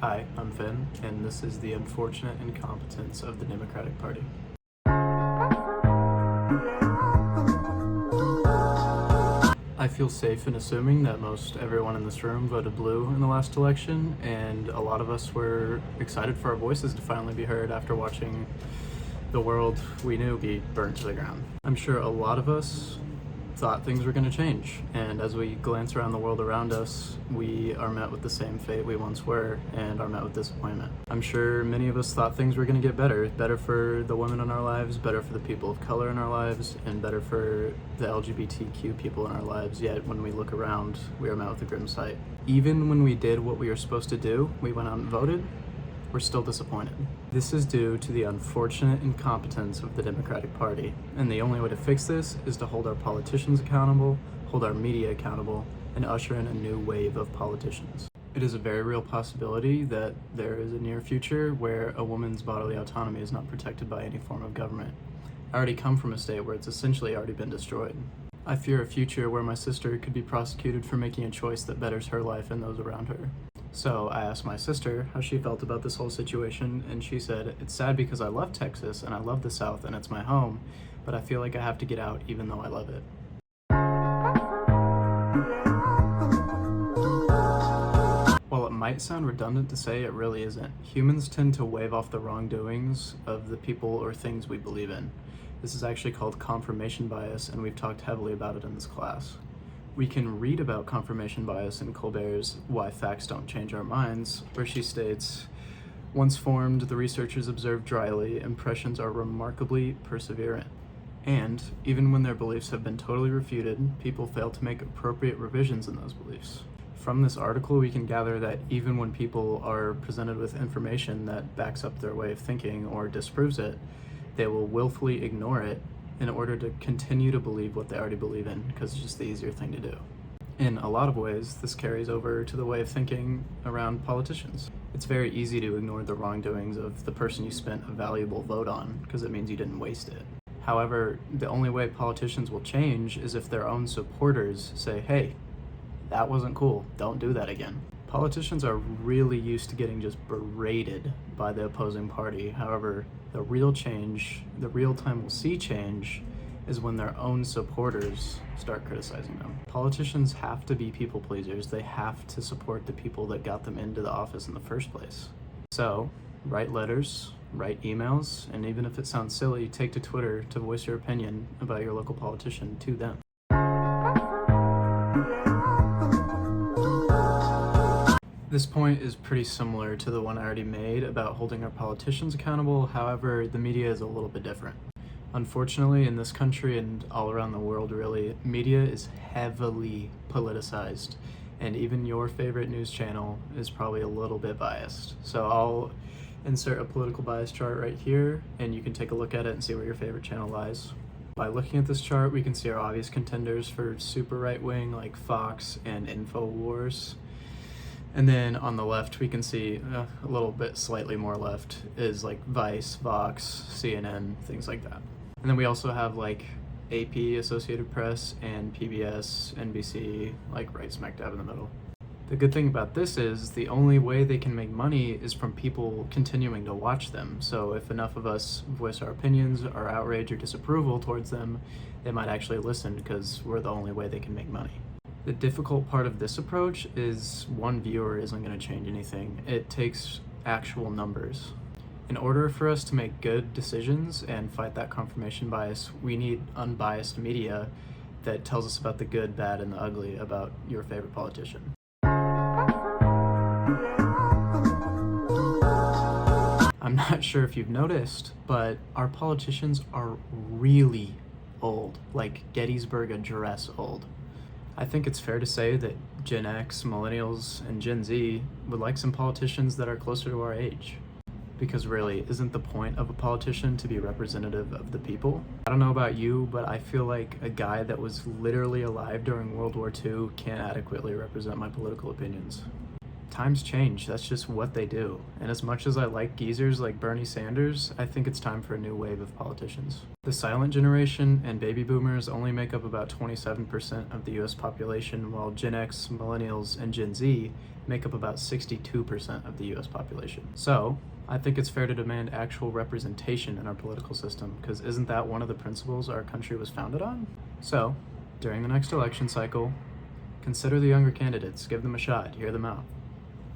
Hi, I'm Finn, and this is the unfortunate incompetence of the Democratic Party. I feel safe in assuming that most everyone in this room voted blue in the last election, and a lot of us were excited for our voices to finally be heard after watching the world we knew be burnt to the ground. I'm sure a lot of us thought things were going to change, and as we glance around the world around us, we are met with the same fate we once were and are met with disappointment. I'm sure many of us thought things were going to get better for the women in our lives, better for the people of color in our lives, and better for the LGBTQ people in our lives, yet when we look around, we are met with a grim sight. Even when we did what we were supposed to do, we went out and voted, we're still disappointed. This is due to the unfortunate incompetence of the Democratic Party, and the only way to fix this is to hold our politicians accountable, hold our media accountable, and usher in a new wave of politicians. It is a very real possibility that there is a near future where a woman's bodily autonomy is not protected by any form of government. I already come from a state where it's essentially already been destroyed. I fear a future where my sister could be prosecuted for making a choice that betters her life and those around her. So I asked my sister how she felt about this whole situation, and she said, "It's sad because I love Texas and I love the South and it's my home, but I feel like I have to get out even though I love it." While it might sound redundant to say, it really isn't. Humans tend to wave off the wrongdoings of the people or things we believe in. This is actually called confirmation bias, and we've talked heavily about it in this class. We can read about confirmation bias in Colbert's Why Facts Don't Change Our Minds, where she states, "Once formed, the researchers observed dryly, impressions are remarkably perseverant. And, even when their beliefs have been totally refuted, people fail to make appropriate revisions in those beliefs." From this article, we can gather that even when people are presented with information that backs up their way of thinking or disproves it, they will willfully ignore it in order to continue to believe what they already believe in, because it's just the easier thing to do. In a lot of ways, this carries over to the way of thinking around politicians. It's very easy to ignore the wrongdoings of the person you spent a valuable vote on, because it means you didn't waste it. However, the only way politicians will change is if their own supporters say, "Hey, that wasn't cool, don't do that again." Politicians are really used to getting just berated by the opposing party. However, the real time we'll see change is when their own supporters start criticizing them. Politicians have to be people pleasers. They have to support the people that got them into the office in the first place. So, write letters, write emails, and even if it sounds silly, take to Twitter to voice your opinion about your local politician to them. This point is pretty similar to the one I already made about holding our politicians accountable. However, the media is a little bit different. Unfortunately, in this country and all around the world really, media is heavily politicized, and even your favorite news channel is probably a little bit biased. So I'll insert a political bias chart right here, and you can take a look at it and see where your favorite channel lies. By looking at this chart, we can see our obvious contenders for super right-wing like Fox and InfoWars. And then on the left, we can see a little bit slightly more left is like Vice, Vox, CNN, things like that. And then we also have like AP, Associated Press, and PBS, NBC, like right smack dab in the middle. The good thing about this is the only way they can make money is from people continuing to watch them. So if enough of us voice our opinions, our outrage or disapproval towards them, they might actually listen because we're the only way they can make money. The difficult part of this approach is one viewer isn't going to change anything. It takes actual numbers. In order for us to make good decisions and fight that confirmation bias, we need unbiased media that tells us about the good, bad, and the ugly about your favorite politician. I'm not sure if you've noticed, but our politicians are really old, like Gettysburg Address old. I think it's fair to say that Gen X, Millennials, and Gen Z would like some politicians that are closer to our age. Because really, isn't the point of a politician to be representative of the people? I don't know about you, but I feel like a guy that was literally alive during World War II can't adequately represent my political opinions. times change. That's just what they do. And as much as I like geezers like Bernie Sanders, I think it's time for a new wave of politicians. The silent generation and baby boomers only make up about 27% of the US population, while Gen X, millennials, and Gen Z make up about 62% of the US population. So, I think it's fair to demand actual representation in our political system, because isn't that one of the principles our country was founded on? So, during the next election cycle, consider the younger candidates, give them a shot, hear them out.